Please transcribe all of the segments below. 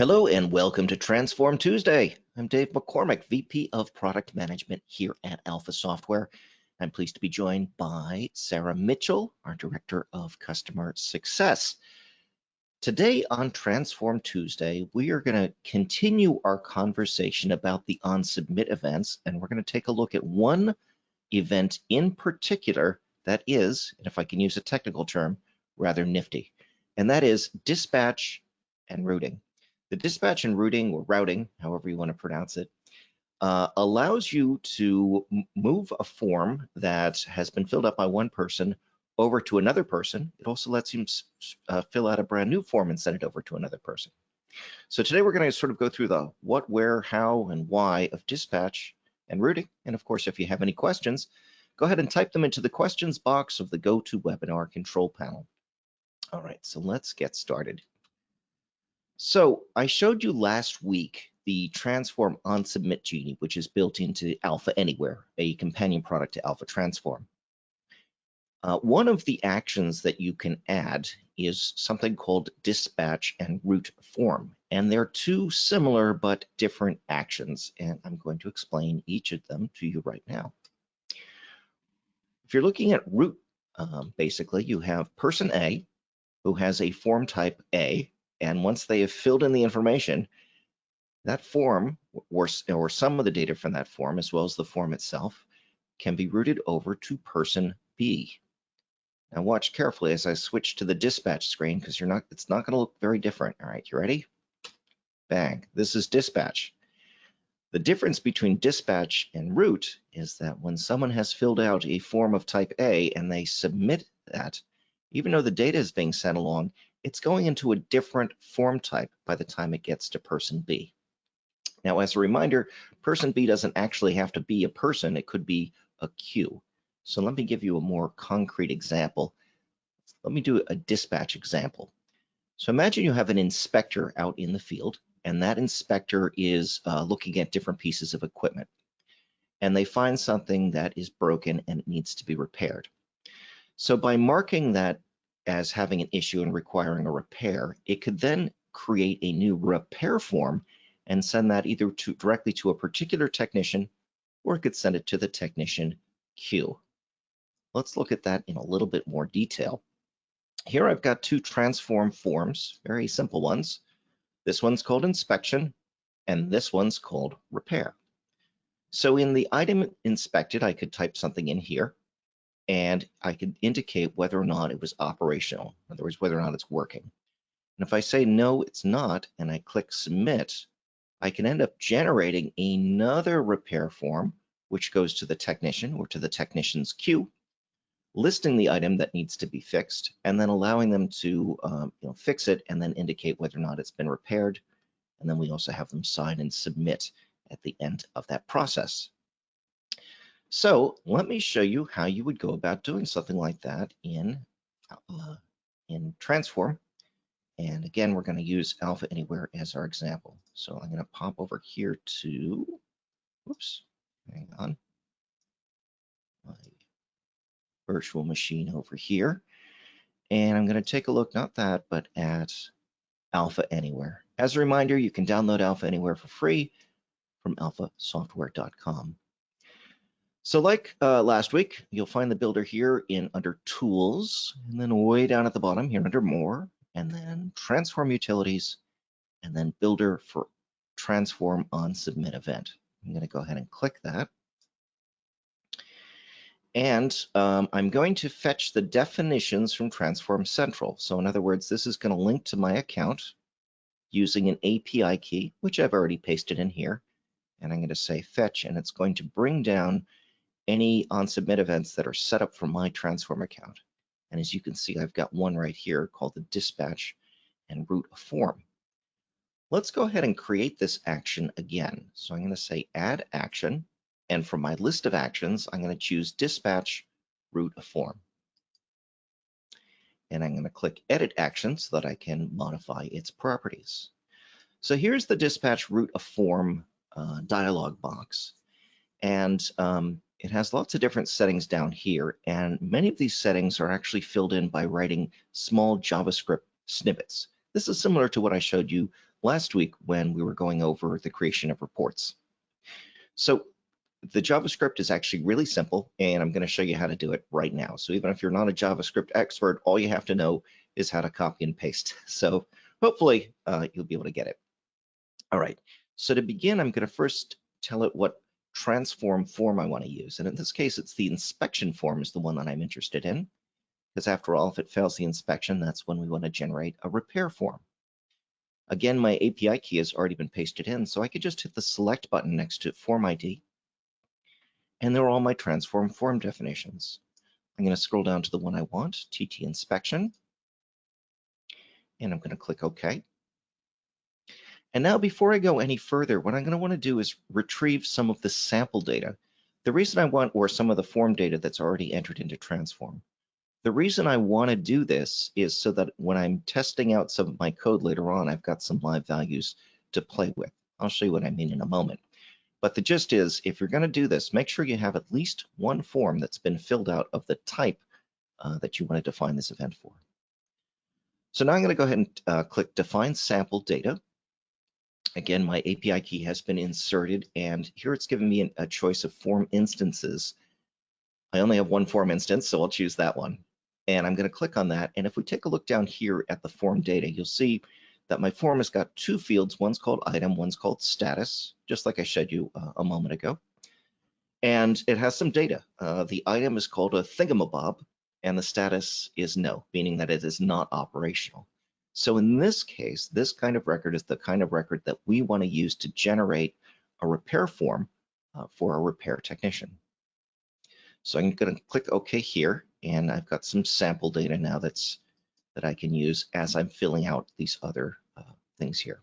Hello and welcome to Transform Tuesday. I'm Dave McCormick, VP of Product Management here at Alpha Software. I'm pleased to be joined by Sarah Mitchell, our Director of Customer Success. Today on Transform Tuesday, we are going to continue our conversation about the on-submit events, and we're going to take a look at one event in particular that is, and if I can use a technical term, rather nifty, and that is dispatch and routing. The dispatch and routing, or routing, however you want to pronounce it, allows you to move a form that has been filled out by one person over to another person. It also lets you fill out a brand new form and send it over to another person. So today we're going to sort of go through the what, where, how, and why of dispatch and routing. And of course, if you have any questions, go ahead and type them into the questions box of the GoToWebinar control panel. All right, so let's get started. So I showed you last week the Transform on-submit genie, which is built into Alpha Anywhere, a companion product to Alpha Transform. One of the actions that you can add is something called dispatch and route form, and they're two similar but different actions, and I'm going to explain each of them to you right now. If you're looking at route, basically you have person A who has a form type A, and once they have filled in the information, that form or some of the data from that form, as well as the form itself, can be routed over to person B. Now watch carefully as I switch to the dispatch screen because it's not going to look very different. All right, you ready? Bang, this is dispatch. The difference between dispatch and route is that when someone has filled out a form of type A and they submit that, even though the data is being sent along, it's going into a different form type by the time it gets to person B. Now, as a reminder, person B doesn't actually have to be a person. It could be a queue. So let me give you a more concrete example. Let me do a dispatch example. So imagine you have an inspector out in the field, and that inspector is looking at different pieces of equipment. And they find something that is broken and it needs to be repaired. So by marking that as having an issue and requiring a repair, it could then create a new repair form and send that either directly to a particular technician, or it could send it to the technician queue. Let's look at that in a little bit more detail. Here I've got two transform forms, very simple ones. This one's called inspection, and this one's called repair. So in the item inspected, I could type something in here, and I could indicate whether or not it was operational, in other words, whether or not it's working. And if I say no, it's not, and I click submit, I can end up generating another repair form, which goes to the technician or to the technician's queue, listing the item that needs to be fixed, and then allowing them to fix it and then indicate whether or not it's been repaired. And then we also have them sign and submit at the end of that process. So let me show you how you would go about doing something like that in Transform. And again, we're going to use Alpha Anywhere as our example. So I'm going to pop over here to, whoops, hang on, my virtual machine over here. And I'm going to take a look, not that, but at Alpha Anywhere. As a reminder, you can download Alpha Anywhere for free from alphasoftware.com. So like last week, you'll find the builder here under Tools, and then way down at the bottom here under More, and then Transform Utilities, and then Builder for Transform on Submit Event. I'm going to go ahead and click that. And I'm going to fetch the definitions from Transform Central. So in other words, this is going to link to my account using an API key, which I've already pasted in here. And I'm going to say fetch, and it's going to bring down any on-submit events that are set up for my Transform account. And as you can see, I've got one right here called the dispatch and route a form. Let's go ahead and create this action again. So I'm going to say add action, and from my list of actions, I'm going to choose dispatch route a form. And I'm going to click edit action so that I can modify its properties. So here's the dispatch route a form dialog box. And it has lots of different settings down here, and many of these settings are actually filled in by writing small JavaScript snippets. This is similar to what I showed you last week when we were going over the creation of reports. So the JavaScript is actually really simple, and I'm going to show you how to do it right now. So even if you're not a JavaScript expert, all you have to know is how to copy and paste. So hopefully you'll be able to get it. All right, so to begin, I'm going to first tell it what transform form I want to use. And in this case, it's the inspection form is the one that I'm interested in, because after all, if it fails the inspection, that's when we want to generate a repair form. Again, my API key has already been pasted in, so I could just hit the select button next to form ID, and there are all my transform form definitions. I'm going to scroll down to the one I want, TT inspection, and I'm going to click OK. And now before I go any further, what I'm going to want to do is retrieve some of the sample data. The reason I want, or some of the form data that's already entered into transform. The reason I want to do this is so that when I'm testing out some of my code later on, I've got some live values to play with. I'll show you what I mean in a moment. But the gist is, if you're going to do this, make sure you have at least one form that's been filled out of the type that you want to define this event for. So now I'm going to go ahead and click Define Sample Data. Again, my API key has been inserted, and here it's giving me a choice of form instances. I only have one form instance, so I'll choose that one. And I'm going to click on that. And if we take a look down here at the form data, you'll see that my form has got two fields. One's called item, one's called status, just like I showed you a moment ago. And it has some data. The item is called a thingamabob, and the status is no, meaning that it is not operational. So in this case, this kind of record is the kind of record that we want to use to generate a repair form for a repair technician. So I'm going to click OK here, and I've got some sample data now that I can use as I'm filling out these other things here.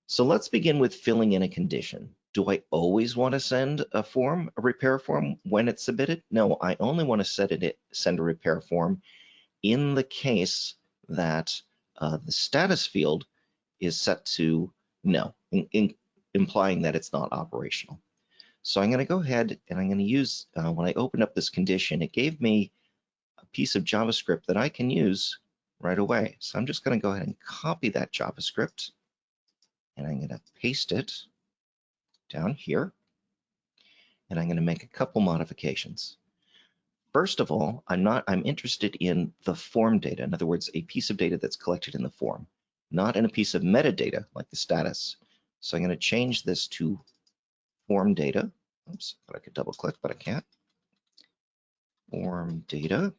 So let's begin with filling in a condition. Do I always want to send a form, a repair form, when it's submitted? No, I only want to send a repair form in the case that the status field is set to no, implying that it's not operational. So I'm going to go ahead and I'm going to use, when I opened up this condition, it gave me a piece of JavaScript that I can use right away. So I'm just going to go ahead and copy that JavaScript, and I'm going to paste it down here, and I'm going to make a couple modifications. First of all, I'm interested in the form data. In other words, a piece of data that's collected in the form, not in a piece of metadata like the status. So I'm going to change this to form data. Oops, I could double click, but I can't. Form data.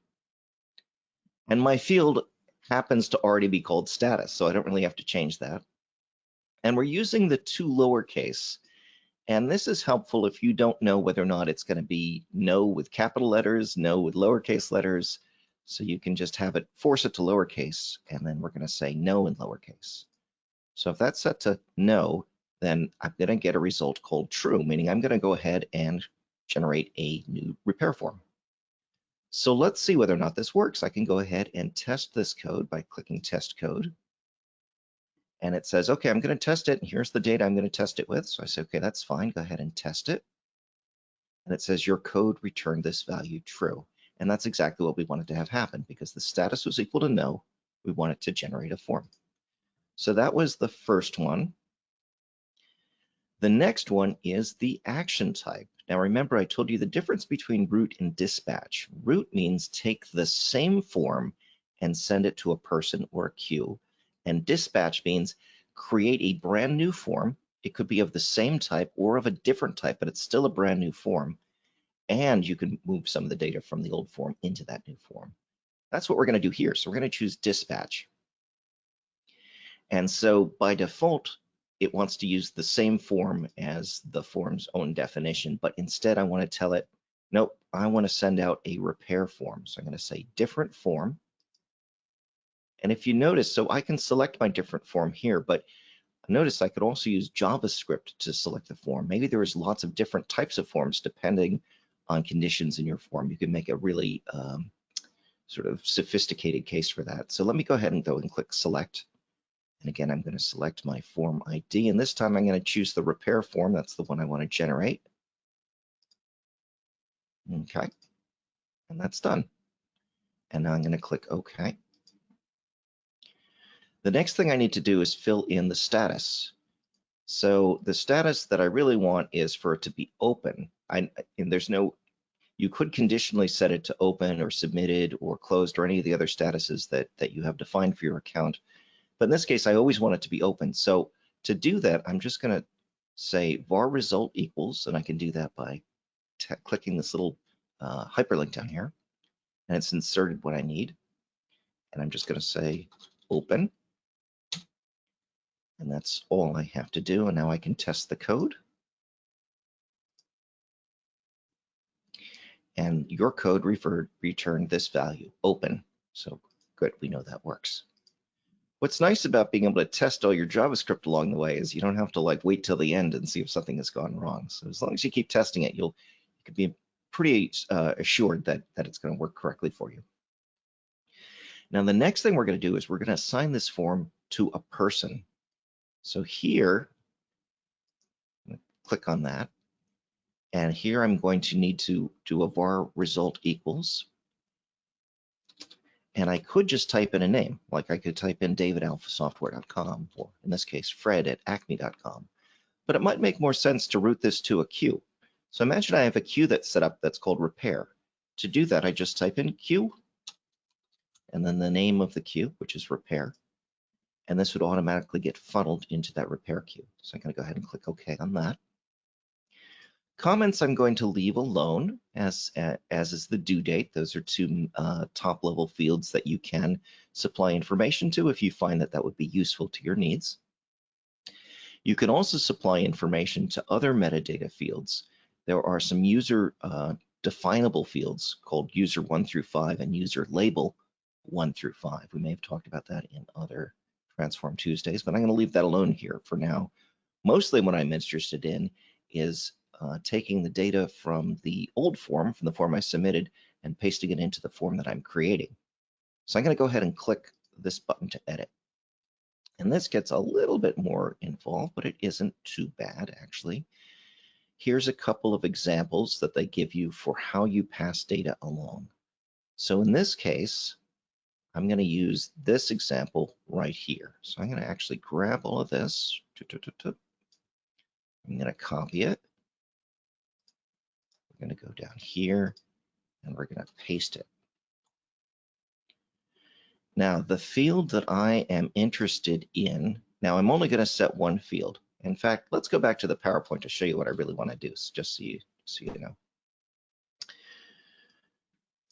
And my field happens to already be called status, so I don't really have to change that. And we're using the two lowercase. And this is helpful if you don't know whether or not it's going to be no with capital letters, no with lowercase letters. So you can just have it, force it to lowercase, and then we're going to say no in lowercase. So if that's set to no, then I'm going to get a result called true, meaning I'm going to go ahead and generate a new repair form. So let's see whether or not this works. I can go ahead and test this code by clicking test code. And it says, okay, I'm going to test it. And here's the data I'm going to test it with. So I say, okay, that's fine. Go ahead and test it. And it says your code returned this value true. And that's exactly what we wanted to have happen, because the status was equal to no. We wanted to generate a form. So that was the first one. The next one is the action type. Now remember, I told you the difference between route and dispatch. Route means take the same form and send it to a person or a queue. And dispatch means create a brand new form. It could be of the same type or of a different type, but it's still a brand new form. And you can move some of the data from the old form into that new form. That's what we're going to do here. So we're going to choose dispatch. And so by default, it wants to use the same form as the form's own definition, but instead I want to tell it, nope, I want to send out a repair form. So I'm going to say different form. And if you notice, so I can select my different form here, but notice I could also use JavaScript to select the form. Maybe there is lots of different types of forms depending on conditions in your form. You can make a really sort of sophisticated case for that. So let me go ahead and go and click select. And again, I'm going to select my form ID, and this time I'm going to choose the repair form. That's the one I want to generate. Okay, and that's done. And now I'm going to click OK. The next thing I need to do is fill in the status. So the status that I really want is for it to be open. And there's no, you could conditionally set it to open or submitted or closed or any of the other statuses that you have defined for your account. But in this case, I always want it to be open. So to do that, I'm just going to say var result equals, and I can do that by clicking this little hyperlink down here, and it's inserted what I need. And I'm just going to say open. And that's all I have to do. And now I can test the code. And your code returned this value, open. So good, we know that works. What's nice about being able to test all your JavaScript along the way is you don't have to like wait till the end and see if something has gone wrong. So as long as you keep testing it, you can be pretty assured that it's going to work correctly for you. Now, the next thing we're going to do is we're going to assign this form to a person. So here, click on that. And here I'm going to need to do a var result equals. And I could just type in a name, like I could type in david@alphasoftware.com, or in this case, fred@acme.com. But it might make more sense to route this to a queue. So imagine I have a queue that's set up that's called repair. To do that, I just type in queue, and then the name of the queue, which is repair. And this would automatically get funneled into that repair queue. So I'm going to go ahead and click OK on that. Comments I'm going to leave alone, as is the due date. Those are two top level fields that you can supply information to if you find that would be useful to your needs. You can also supply information to other metadata fields. There are some user definable fields called user 1 through 5 and user label 1 through 5. We may have talked about that in other Transform Tuesdays, but I'm going to leave that alone here for now. Mostly what I'm interested in is taking the data from the old form, from the form I submitted, and pasting it into the form that I'm creating. So I'm going to go ahead and click this button to edit. And this gets a little bit more involved, but it isn't too bad, actually. Here's a couple of examples that they give you for how you pass data along. So in this case, I'm going to use this example right here. So I'm going to actually grab all of this. I'm going to copy it. We're going to go down here and we're going to paste it. Now, the field that I am interested in, now I'm only going to set one field. In fact, let's go back to the PowerPoint to show you what I really want to do, just so you know.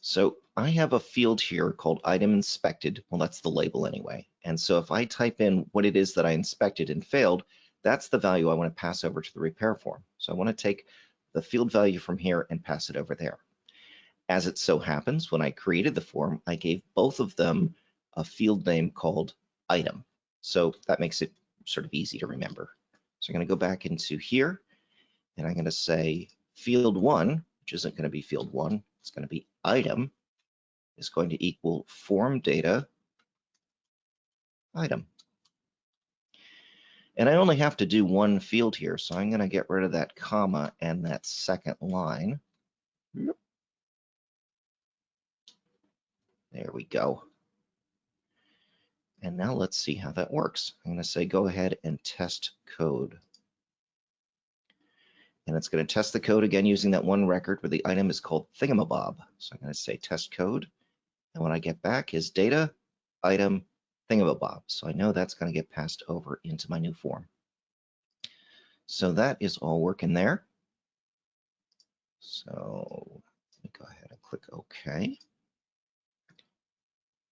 So I have a field here called item inspected. Well, that's the label anyway. And so if I type in what it is that I inspected and failed, that's the value I want to pass over to the repair form. So I want to take the field value from here and pass it over there. As it so happens, when I created the form, I gave both of them a field name called item. So that makes it sort of easy to remember. So I'm going to go back into here and I'm going to say field 1, which isn't going to be field 1, it's going to be item, is going to equal form data item. And I only have to do one field here, so I'm going to get rid of that comma and that second line. There we go. And now let's see how that works. I'm going to say go ahead and test code. And it's going to test the code again using that one record where the item is called thingamabob. So I'm going to say test code. And when I get back is data, item, thingamabob. So I know that's going to get passed over into my new form. So that is all working there. So let me go ahead and click OK.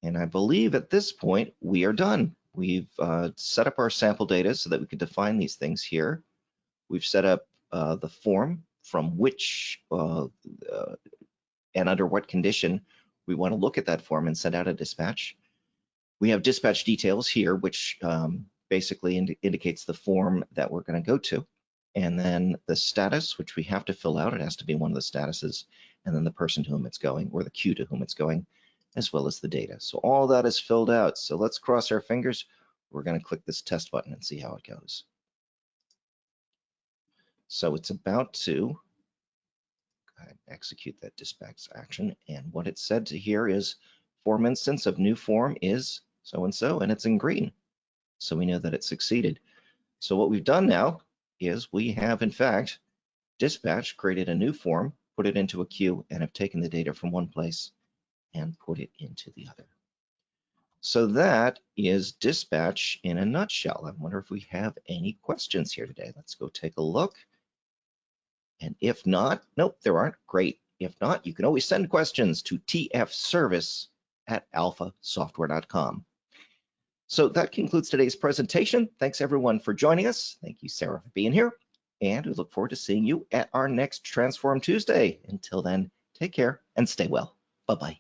And I believe at this point we are done. We've set up our sample data so that we can define these things here. We've set up the form from which and under what condition we want to look at that form and send out a dispatch. We have dispatch details here, which basically indicates the form that we're going to go to. And then the status, which we have to fill out. It has to be one of the statuses. And then the person to whom it's going, or the queue to whom it's going, as well as the data. So all that is filled out. So let's cross our fingers. We're going to click this test button and see how it goes. So it's about to go ahead and execute that dispatch action. And what it said to here is form instance of new form is so-and-so, and it's in green. So we know that it succeeded. So what we've done now is we have, in fact, dispatch created a new form, put it into a queue, and have taken the data from one place and put it into the other. So that is dispatch in a nutshell. I wonder if we have any questions here today. Let's go take a look. And if not, nope, there aren't. Great. If not, you can always send questions to tfservice@alphasoftware.com. So that concludes today's presentation. Thanks everyone for joining us. Thank you, Sarah, for being here. And we look forward to seeing you at our next Transform Tuesday. Until then, take care and stay well. Bye-bye.